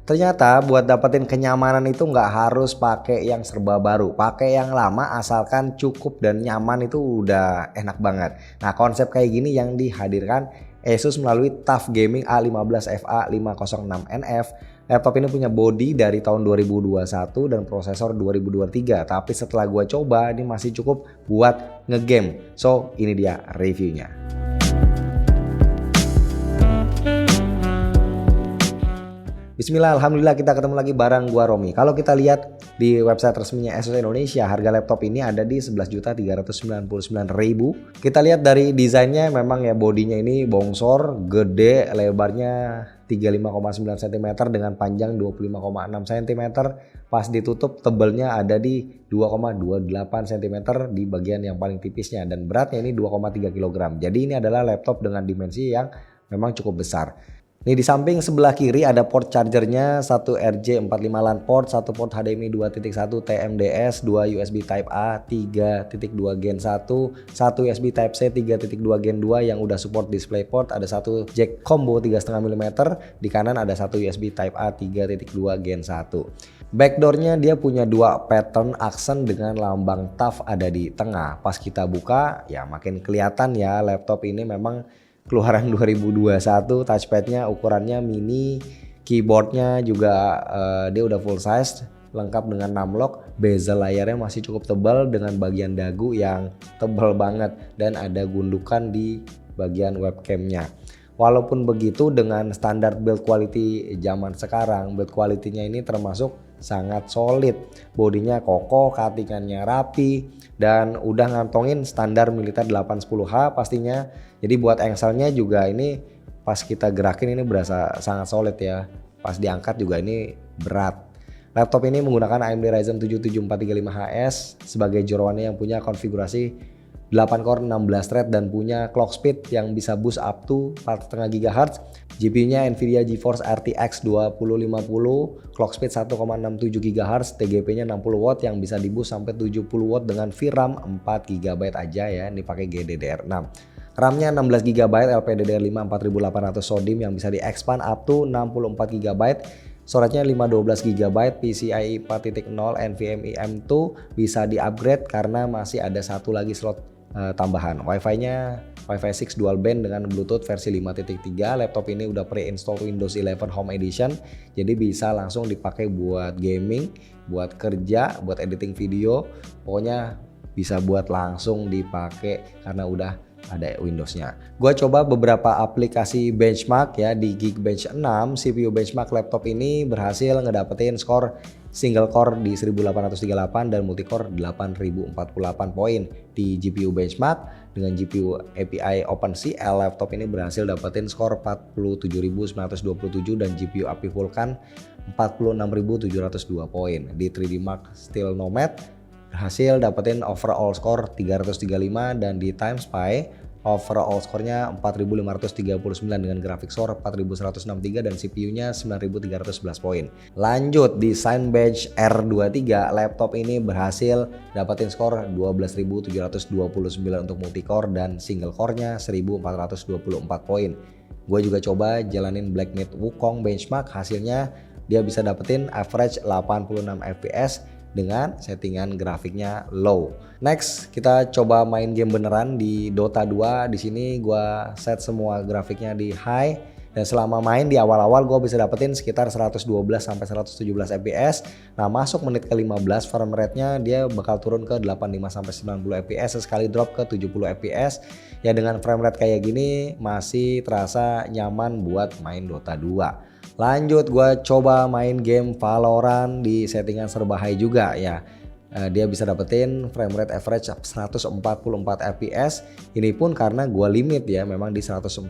Ternyata buat dapetin kenyamanan itu nggak harus pakai yang serba baru, pakai yang lama asalkan cukup dan nyaman itu udah enak banget. Nah konsep kayak gini yang dihadirkan Asus melalui TUF Gaming A15FA 506NF. Laptop ini punya body dari tahun 2021 dan prosesor 2023, tapi setelah gua coba ini masih cukup buat ngegame. So ini dia reviewnya. Bismillah, alhamdulillah kita ketemu lagi bareng gua Romi. Kalau kita lihat di website resminya Asus Indonesia, harga laptop ini ada di 11.399.000. Kita lihat dari desainnya, memang ya bodinya ini bongsor, gede, lebarnya 35,9 cm dengan panjang 25,6 cm. Pas ditutup tebalnya ada di 2,28 cm di bagian yang paling tipisnya, dan beratnya ini 2,3 kg. Jadi ini adalah laptop dengan dimensi yang memang cukup besar. Nih di samping sebelah kiri ada port chargernya, satu RJ45 LAN port, satu port HDMI 2.1 TMDS, 2 USB Type A 3.2 Gen 1, satu USB Type C 3.2 Gen 2 yang udah support DisplayPort, ada satu jack combo 3,5 mm, di kanan ada satu USB Type A 3.2 Gen 1. Backdoornya dia punya dua pattern aksen dengan lambang TUF ada di tengah. Pas kita buka ya makin kelihatan ya, laptop ini memang keluaran 2021, touchpadnya ukurannya mini, keyboardnya juga dia udah full size, lengkap dengan numlock, bezel layarnya masih cukup tebal dengan bagian dagu yang tebal banget, dan ada gundukan di bagian webcamnya. Walaupun begitu, dengan standar build quality zaman sekarang, build quality-nya ini termasuk sangat solid. Bodinya kokoh, cuttingannya rapi, dan udah ngantongin standar militer 810H pastinya. Jadi buat engselnya juga ini pas kita gerakin ini berasa sangat solid ya. Pas diangkat juga ini berat. Laptop ini menggunakan AMD Ryzen 7 7435HS sebagai jeroannya yang punya konfigurasi 8 core 16 thread dan punya clock speed yang bisa boost up to 4,5 GHz. GPU-nya Nvidia GeForce RTX 2050, clock speed 1,67 GHz, TGP-nya 60 watt yang bisa di boost sampai 70 watt dengan VRAM 4 GB aja ya, ini pakai GDDR6. RAM-nya 16 GB LPDDR5 4800 SODIMM yang bisa di-expand up to 64 GB. Storage-nya 512 GB, PCIe 4.0 NVMe M2 bisa di-upgrade karena masih ada satu lagi slot tambahan. Wi-Fi-nya Wi-Fi 6 dual band dengan Bluetooth versi 5.3. Laptop ini udah pre-install Windows 11 Home Edition, jadi bisa langsung dipakai buat gaming, buat kerja, buat editing video. Pokoknya bisa buat langsung dipakai karena udah ada Windows-nya. Gua coba beberapa aplikasi benchmark ya di Geekbench 6. CPU benchmark laptop ini berhasil ngedapetin skor single core di 1838 dan multicore 8048 poin. Di GPU benchmark dengan GPU API OpenCL, laptop ini berhasil dapetin skor 47927 dan GPU API Vulkan 46702 poin. Di 3D Mark Steel Nomad berhasil dapetin overall score 335, dan di TimeSpy overall skornya 4539 dengan grafik score 4163 dan CPU-nya 9311 poin. Lanjut di Cinebench R23, laptop ini berhasil dapetin skor 12729 untuk multicore dan single core-nya 1424 poin. Gue juga coba jalanin Black Myth Wukong benchmark, hasilnya dia bisa dapetin average 86 fps dengan settingan grafiknya low. Next, kita coba main game beneran di Dota 2. Di sini gua set semua grafiknya di high, dan selama main di awal-awal gua bisa dapetin sekitar 112 sampai 117 fps. Nah, masuk menit ke-15 frame rate-nya dia bakal turun ke 85 sampai 90 fps, sekali drop ke 70 fps. Ya dengan frame rate kayak gini masih terasa nyaman buat main Dota 2. Lanjut gue coba main game Valorant di settingan serba high juga ya. Dia bisa dapetin frame rate average 144 fps. Ini pun karena gue limit ya, memang di 144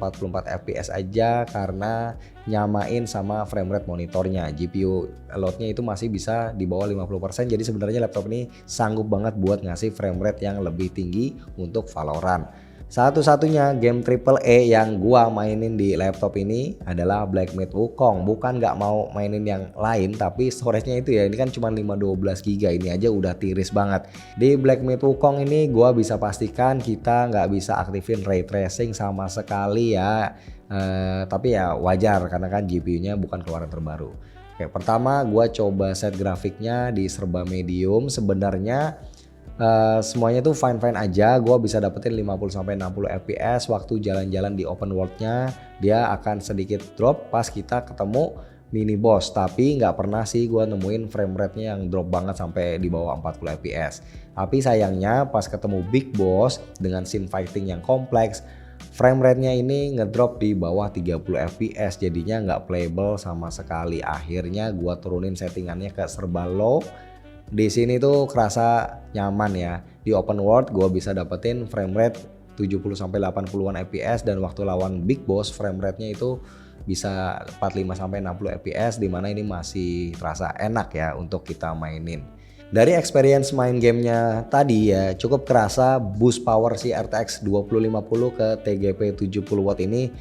fps aja karena nyamain sama frame rate monitornya. GPU loadnya itu masih bisa di bawah 50%, jadi sebenarnya laptop ini sanggup banget buat ngasih frame rate yang lebih tinggi untuk Valorant. Satu-satunya game AAA yang gua mainin di laptop ini adalah Black Myth Wukong. Bukan nggak mau mainin yang lain, tapi storage-nya itu ya, ini kan cuma 512 GB, ini aja udah tiris banget. Di Black Myth Wukong ini gua bisa pastikan kita nggak bisa aktifin ray tracing sama sekali ya. Tapi ya wajar karena kan GPU-nya bukan keluaran terbaru. Oke, pertama gue coba set grafiknya di serba medium. Sebenarnya semuanya tuh fine-fine aja. Gue bisa dapetin 50-60 fps waktu jalan-jalan di open world-nya. Dia akan sedikit drop pas kita ketemu mini boss, tapi nggak pernah sih gue nemuin frame rate-nya yang drop banget sampai di bawah 40 fps. Tapi sayangnya pas ketemu big boss dengan scene fighting yang kompleks, frame rate-nya ini ngedrop di bawah 30 fps, jadinya nggak playable sama sekali. Akhirnya gue turunin settingannya ke serba low. Di sini tuh kerasa nyaman ya. Di open world gue bisa dapetin frame rate 70-80an fps, dan waktu lawan big boss frame rate-nya itu bisa 45-60 fps, dimana ini masih terasa enak ya untuk kita mainin. Dari experience main gamenya tadi ya, cukup kerasa boost power si RTX 2050 ke TGP 70 watt ini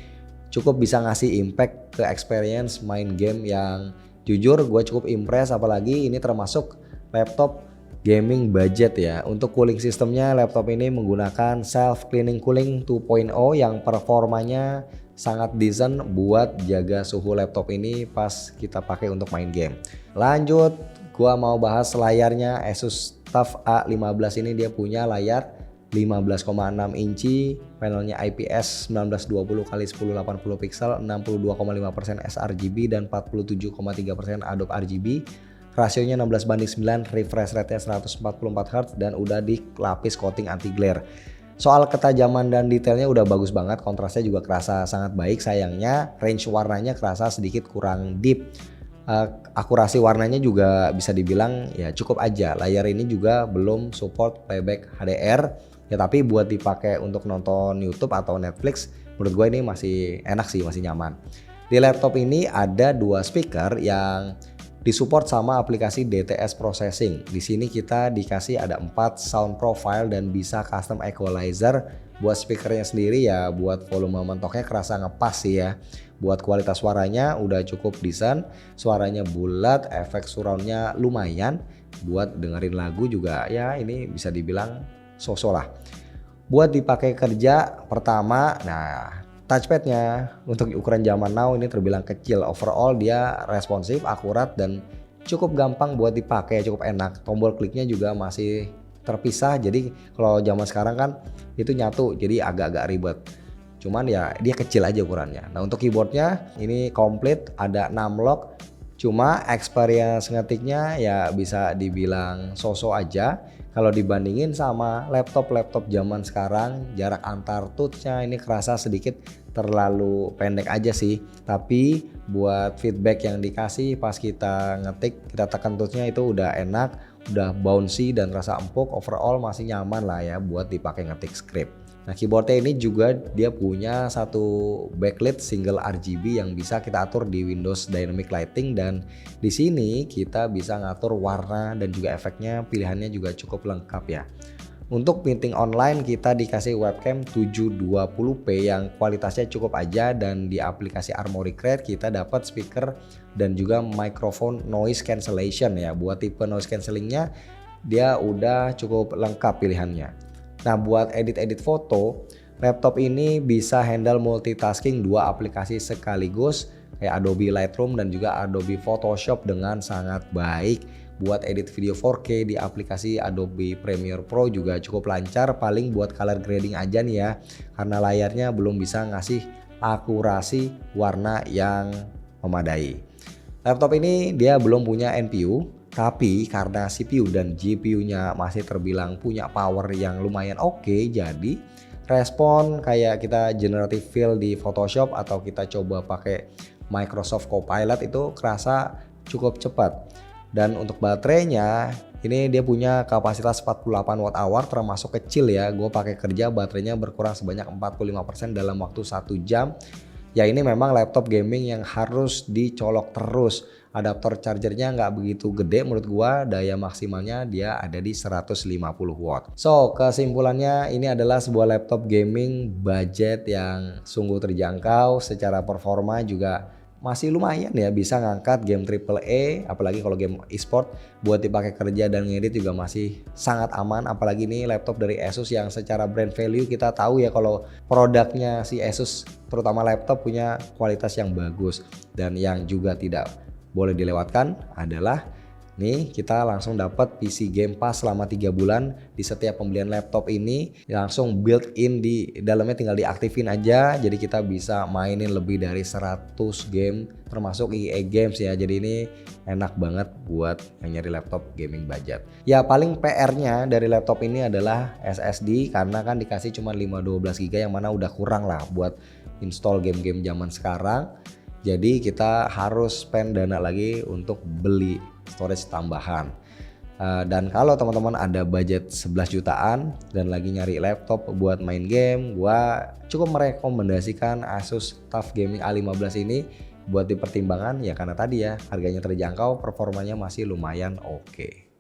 cukup bisa ngasih impact ke experience main game yang jujur gue cukup impress, apalagi ini termasuk laptop gaming budget ya. Untuk cooling sistemnya laptop ini menggunakan self cleaning cooling 2.0 yang performanya sangat decent buat jaga suhu laptop ini pas kita pakai untuk main game. Lanjut, gua mau bahas layarnya. Asus TUF A15 ini dia punya layar 15,6 inci, panelnya IPS 1920x1080 pixel, 62,5% sRGB dan 47,3% Adobe RGB. Rasionya 16:9, refresh rate-nya 144 Hz dan udah dilapis coating anti glare. Soal ketajaman dan detailnya udah bagus banget, kontrasnya juga kerasa sangat baik. Sayangnya range warnanya kerasa sedikit kurang deep. Akurasi warnanya juga bisa dibilang ya cukup aja. Layar ini juga belum support playback HDR ya, tapi buat dipakai untuk nonton YouTube atau Netflix menurut gue ini masih enak sih, masih nyaman. Di laptop ini ada 2 speaker yang disupport sama aplikasi DTS Processing. Di sini kita dikasih ada 4 sound profile dan bisa custom equalizer. Buat speakernya sendiri ya buat volume mentoknya kerasa ngepas sih ya. Buat kualitas suaranya udah cukup decent, suaranya bulat, efek surroundnya lumayan. Buat dengerin lagu juga ya ini bisa dibilang so-so lah. Buat dipakai kerja pertama, nah touchpadnya untuk ukuran zaman now ini terbilang kecil. Overall dia responsif, akurat dan cukup gampang buat dipakai, cukup enak. Tombol kliknya juga masih terpisah, jadi kalau zaman sekarang kan itu nyatu, jadi agak-agak ribet. Cuman ya dia kecil aja ukurannya. Nah untuk keyboardnya ini komplit, ada 6 lock. Cuma experience ngetiknya ya bisa dibilang so-so aja. Kalau dibandingin sama laptop-laptop zaman sekarang, jarak antar touchnya ini kerasa sedikit terlalu pendek aja sih. Tapi buat feedback yang dikasih pas kita ngetik, kita tekan touchnya itu udah enak, udah bouncy dan rasa empuk. Overall masih nyaman lah ya buat dipakai ngetik script. Nah keyboardnya ini juga dia punya satu backlit single RGB yang bisa kita atur di Windows Dynamic Lighting, dan di sini kita bisa ngatur warna dan juga efeknya, pilihannya juga cukup lengkap ya. Untuk meeting online kita dikasih webcam 720p yang kualitasnya cukup aja, dan di aplikasi Armoury Crate kita dapat speaker dan juga microphone noise cancellation ya. Buat tipe noise cancellingnya dia udah cukup lengkap pilihannya. Nah buat edit-edit foto, laptop ini bisa handle multitasking 2 aplikasi sekaligus kayak Adobe Lightroom dan juga Adobe Photoshop dengan sangat baik. Buat edit video 4K di aplikasi Adobe Premiere Pro juga cukup lancar, paling buat color grading aja nih ya, karena layarnya belum bisa ngasih akurasi warna yang memadai. Laptop ini dia belum punya NPU, tapi karena CPU dan GPU-nya masih terbilang punya power yang lumayan oke, jadi respon kayak kita generative fill di Photoshop atau kita coba pakai Microsoft Copilot itu kerasa cukup cepat. Dan untuk baterainya ini dia punya kapasitas 48 Wh, termasuk kecil ya. Gue pakai kerja baterainya berkurang sebanyak 45% dalam waktu 1 jam. Ya ini memang laptop gaming yang harus dicolok terus. Adaptor chargernya nggak begitu gede menurut gua, daya maksimalnya dia ada di 150 watt. So kesimpulannya ini adalah sebuah laptop gaming budget yang sungguh terjangkau, secara performa juga masih lumayan ya, bisa ngangkat game AAA, apalagi kalau game e-sport buat dipakai kerja dan ngedit juga masih sangat aman. Apalagi ini laptop dari Asus yang secara brand value kita tahu ya kalau produknya si Asus terutama laptop punya kualitas yang bagus dan yang juga tidak boleh dilewatkan adalah nih kita langsung dapat PC Game Pass selama 3 bulan di setiap pembelian laptop ini, langsung built in di dalamnya, tinggal diaktifin aja. Jadi kita bisa mainin lebih dari 100 game termasuk EA Games ya. Jadi ini enak banget buat yang nyari laptop gaming budget. Ya paling PR-nya dari laptop ini adalah SSD, karena kan dikasih cuma 512 GB yang mana udah kurang lah buat install game-game zaman sekarang. Jadi kita harus spend dana lagi untuk beli storage tambahan. Dan kalau teman-teman ada budget 11 jutaan dan lagi nyari laptop buat main game, gua cukup merekomendasikan Asus TUF Gaming A15 ini buat dipertimbangkan ya, karena tadi ya harganya terjangkau, performanya masih lumayan oke.